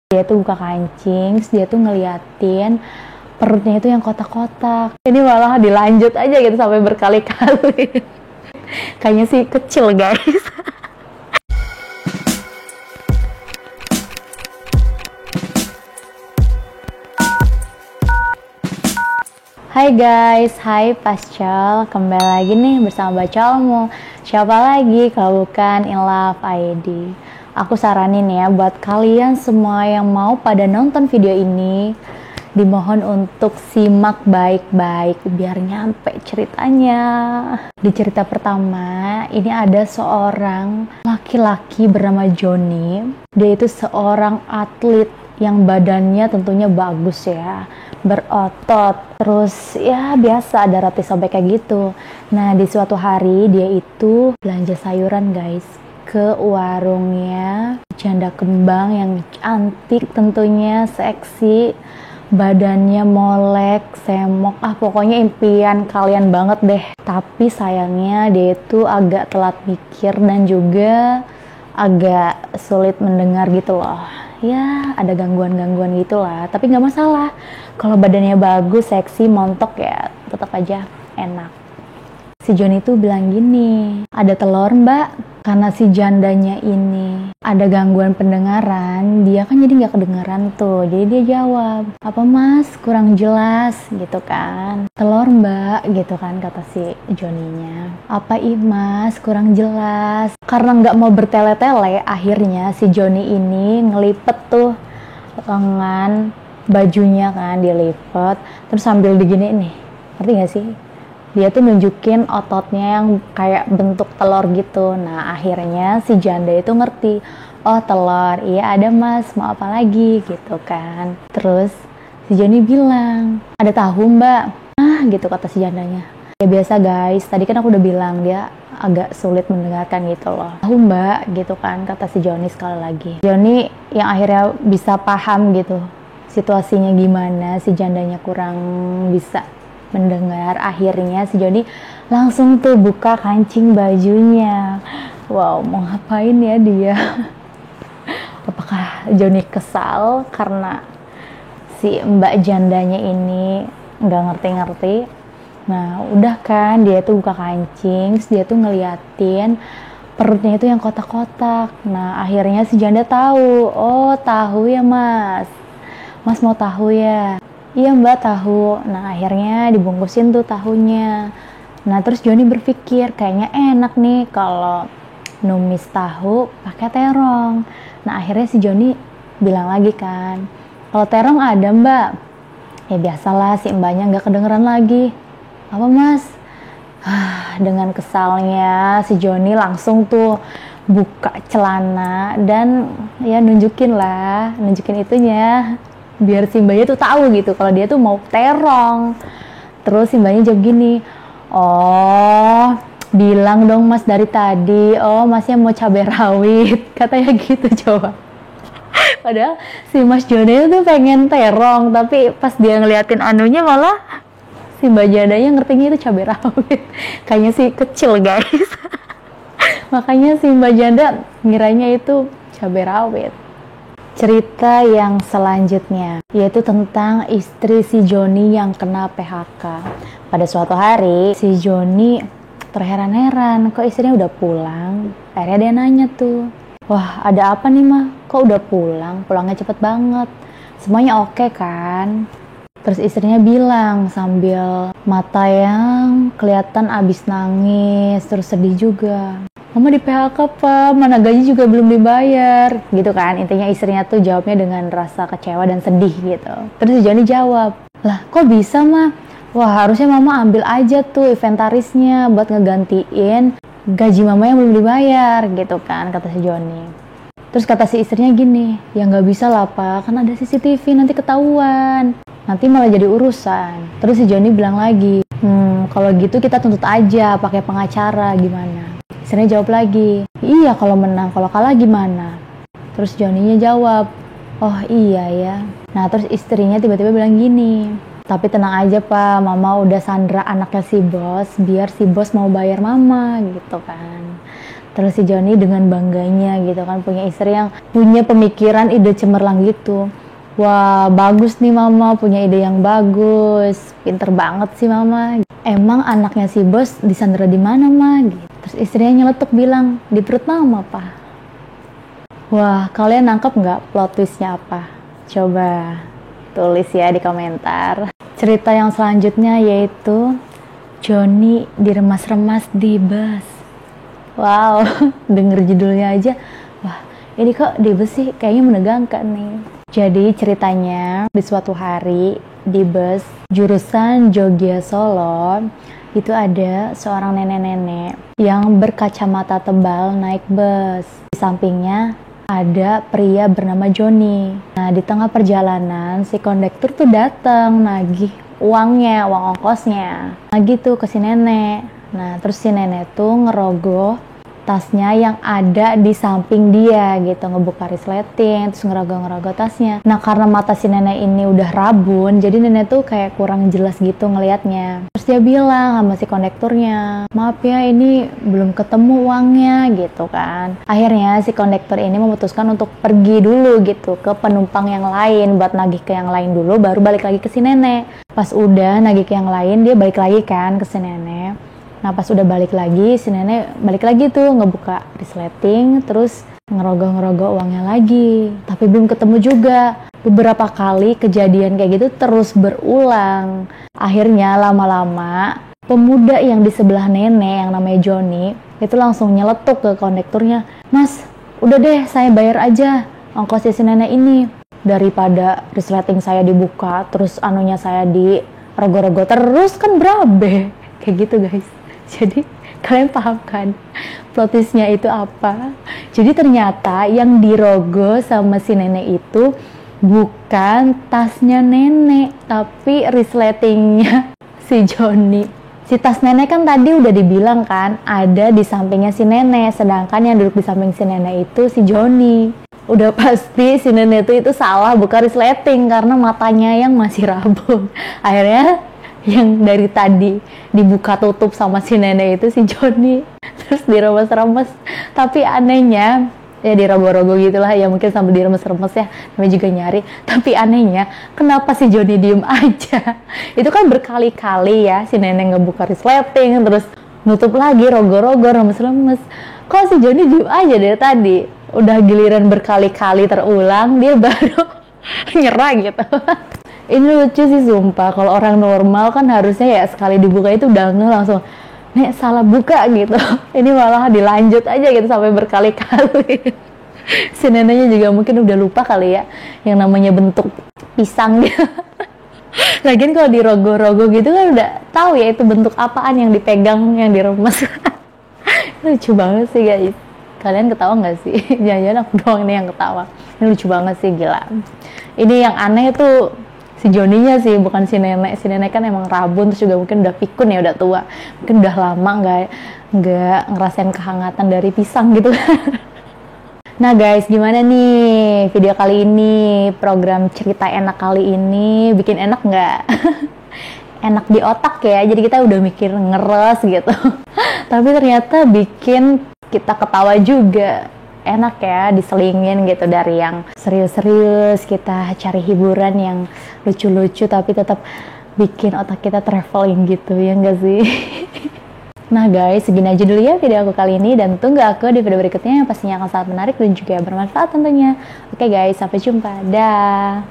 Dia tuh buka kancing, terus dia tuh ngeliatin perutnya itu yang kotak-kotak. Ini malah dilanjut aja gitu sampai berkali-kali. Kayaknya sih kecil guys. Hai guys, hai Pascal, kembali lagi nih bersama Bacalmu. Siapa lagi kalau bukan In Love ID. Aku saranin ya buat kalian semua yang mau pada nonton video ini, dimohon untuk simak baik-baik biar nyampe ceritanya. Di cerita pertama, ini ada seorang laki-laki bernama Johnny. Dia itu seorang atlet yang badannya tentunya bagus ya, berotot, terus ya biasa ada roti sobek kayak gitu. Nah di suatu hari dia itu belanja sayuran guys ke warungnya janda kembang yang cantik tentunya, seksi, badannya molek, semok, pokoknya impian kalian banget deh. Tapi sayangnya dia itu agak telat mikir dan juga agak sulit mendengar gitu loh. Ya ada gangguan-gangguan gitulah, tapi nggak masalah. Kalau badannya bagus, seksi, montok ya tetap aja enak. Si Johnny tuh bilang gini, ada telur mbak. Karena si jandanya ini ada gangguan pendengaran, dia kan jadi nggak kedengaran tuh. Jadi dia jawab, apa mas kurang jelas gitu kan. Telur mbak gitu kan kata si Johnny-nya. Apa ih mas kurang jelas. Karena nggak mau bertele-tele, akhirnya si Johnny ini ngelipet tuh lengan bajunya kan, dilipet terus sambil diginiin nih, ngerti nggak sih? Dia tuh nunjukin ototnya yang kayak bentuk telur gitu. Nah akhirnya si janda itu ngerti, oh telur, iya ada mas, mau apa lagi gitu kan. Terus si Johnny bilang, ada tahu mbak? Gitu kata si jandanya. Ya biasa guys, tadi kan aku udah bilang dia agak sulit mendengarkan gitu loh. Tahu mbak gitu kan kata si Johnny sekali lagi. Johnny yang akhirnya bisa paham gitu situasinya gimana, si jandanya kurang bisa mendengar. Akhirnya si Johnny langsung tuh buka kancing bajunya. Wow, mau ngapain ya dia? Apakah Johnny kesal karena si mbak jandanya ini nggak ngerti-ngerti? Nah udah kan dia tuh buka kancing, dia tuh ngeliatin perutnya itu yang kotak-kotak. Nah akhirnya si janda tahu, oh tahu ya mas, mas mau tahu ya? Iya mbak tahu. Nah akhirnya dibungkusin tuh tahunya. Nah terus Johnny berpikir kayaknya enak nih kalau numis tahu pakai terong. Nah akhirnya si Johnny bilang lagi kan, kalau terong ada mbak. Ya biasalah si mbaknya nggak kedengeran lagi. Apa mas? Dengan kesalnya si Johnny langsung tuh buka celana dan ya nunjukin itunya biar si mbaknya tuh tahu gitu kalau dia tuh mau terong. Terus si mbaknya jawab gini, oh bilang dong mas dari tadi, oh masnya mau cabai rawit, katanya gitu coba. Padahal si mas Johnny tuh pengen terong, tapi pas dia ngeliatin anunya malah si mbak jandanya ngertinya itu cabai rawit. Kayaknya sih kecil guys. Makanya si mbak janda ngiranya itu cabai rawit. Cerita yang selanjutnya yaitu tentang istri si Johnny yang kena PHK. Pada suatu hari si Johnny terheran-heran kok istrinya udah pulang. Akhirnya dia nanya tuh, wah ada apa nih mah, kok udah pulang, pulangnya cepet banget, semuanya oke kan? Terus istrinya bilang sambil mata yang kelihatan abis nangis, terus sedih juga, mama di PHK pak, mana gaji juga belum dibayar gitu kan. Intinya istrinya tuh jawabnya dengan rasa kecewa dan sedih gitu. Terus si Johnny jawab, lah kok bisa mah, wah harusnya mama ambil aja tuh inventarisnya buat ngegantiin gaji mama yang belum dibayar gitu kan, kata si Johnny. Terus kata si istrinya gini, ya nggak bisa lah pak, kan ada CCTV nanti ketahuan, nanti malah jadi urusan. Terus si Johnny bilang lagi, kalau gitu kita tuntut aja pakai pengacara gimana? Istrinya jawab lagi, iya kalau menang, kalau kalah gimana? Terus Johnny-nya jawab, oh iya ya. Nah terus istrinya tiba-tiba bilang gini, tapi tenang aja pak, mama udah sandra anaknya si bos, biar si bos mau bayar mama gitu kan. Terus si Joni dengan bangganya gitu kan punya istri yang punya pemikiran ide cemerlang gitu. Wah, bagus nih mama, punya ide yang bagus. Pinter banget sih mama. Emang anaknya si bos disandera di mana ma? Gitu. Terus istrinya nyeletuk bilang, di perut mama pa. Wah, kalian nangkep nggak plot twistnya apa? Coba tulis ya di komentar. Cerita yang selanjutnya yaitu Joni diremas-remas di bus. Wow, denger judulnya aja. Wah, ini kok di bus sih kayaknya menegangkan nih. Jadi ceritanya di suatu hari di bus jurusan Jogja Solo itu ada seorang nenek-nenek yang berkacamata tebal naik bus. Di sampingnya ada pria bernama Joni. Nah, di tengah perjalanan si kondektur tuh datang nagih uangnya, uang ongkosnya. Nagih tuh ke si nenek. Nah, terus si nenek tuh ngerogoh tasnya yang ada di samping dia gitu, ngebuka resleting, terus ngerogoh tasnya. Nah, karena mata si nenek ini udah rabun, jadi nenek tuh kayak kurang jelas gitu ngelihatnya. Terus dia bilang sama si kondekturnya, maaf ya ini belum ketemu uangnya gitu kan. Akhirnya si kondektur ini memutuskan untuk pergi dulu gitu ke penumpang yang lain buat nagih ke yang lain dulu, baru balik lagi ke si nenek. Pas udah nagih ke yang lain, dia balik lagi kan ke si nenek. Nah, pas udah balik lagi, si nenek balik lagi tuh ngebuka resleting, terus ngerogoh uangnya lagi. Tapi belum ketemu juga. Beberapa kali kejadian kayak gitu terus berulang. Akhirnya lama-lama, pemuda yang di sebelah nenek yang namanya Joni, itu langsung nyeletuk ke kondekturnya. Mas, udah deh saya bayar aja ongkosnya si nenek ini. Daripada resleting saya dibuka, terus anunya saya di rogoh-rogoh terus kan berabe. Kayak gitu guys. Jadi kalian paham kan plot twist-nya itu apa? Jadi ternyata yang dirogoh sama si nenek itu bukan tasnya nenek, tapi resletingnya si Joni. Si tas nenek kan tadi udah dibilang kan ada di sampingnya si nenek, sedangkan yang duduk di samping si nenek itu si Joni. Udah pasti si nenek itu salah buka resleting karena matanya yang masih rabun. Akhirnya yang dari tadi dibuka tutup sama si nenek itu si Joni, terus diremes-remes. Tapi anehnya ya dirogoh-rogoh gitulah ya, mungkin sambil diremes-remes ya, namanya juga nyari. Tapi anehnya kenapa si Joni diem aja? Itu kan berkali-kali ya si nenek ngebuka resleting terus nutup lagi, rogoh-rogoh, remes-remes. Kok si Joni diem aja dari tadi? Udah giliran berkali-kali terulang dia baru nyerah gitu. Ini lucu sih sumpah, kalau orang normal kan harusnya ya sekali dibuka itu udah langsung nek salah buka gitu. Ini malah dilanjut aja gitu sampai berkali-kali. Si neneknya juga mungkin udah lupa kali ya yang namanya bentuk pisang gitu. Lagian kalau dirogoh-rogoh gitu kan udah tahu ya itu bentuk apaan yang dipegang, yang diremes. Lucu banget sih guys. Kalian ketawa nggak sih? Jangan-jangan aku doang ini yang ketawa. Ini lucu banget sih, gila. Ini yang aneh tuh si Joninya sih, bukan si nenek. Si nenek kan emang rabun, terus juga mungkin udah pikun ya, udah tua, mungkin udah lama nggak ngerasain kehangatan dari pisang gitu. Nah guys, gimana nih video kali ini, program cerita enak kali ini, bikin enak nggak? Enak di otak ya, jadi kita udah mikir ngeres gitu. Tapi ternyata bikin kita ketawa juga. Enak ya diselingin gitu, dari yang serius-serius kita cari hiburan yang lucu-lucu tapi tetap bikin otak kita traveling gitu, ya enggak sih? Nah guys, segini aja dulu ya video aku kali ini, dan tunggu aku di video berikutnya yang pastinya akan sangat menarik dan juga bermanfaat tentunya. Oke guys, sampai jumpa, dah.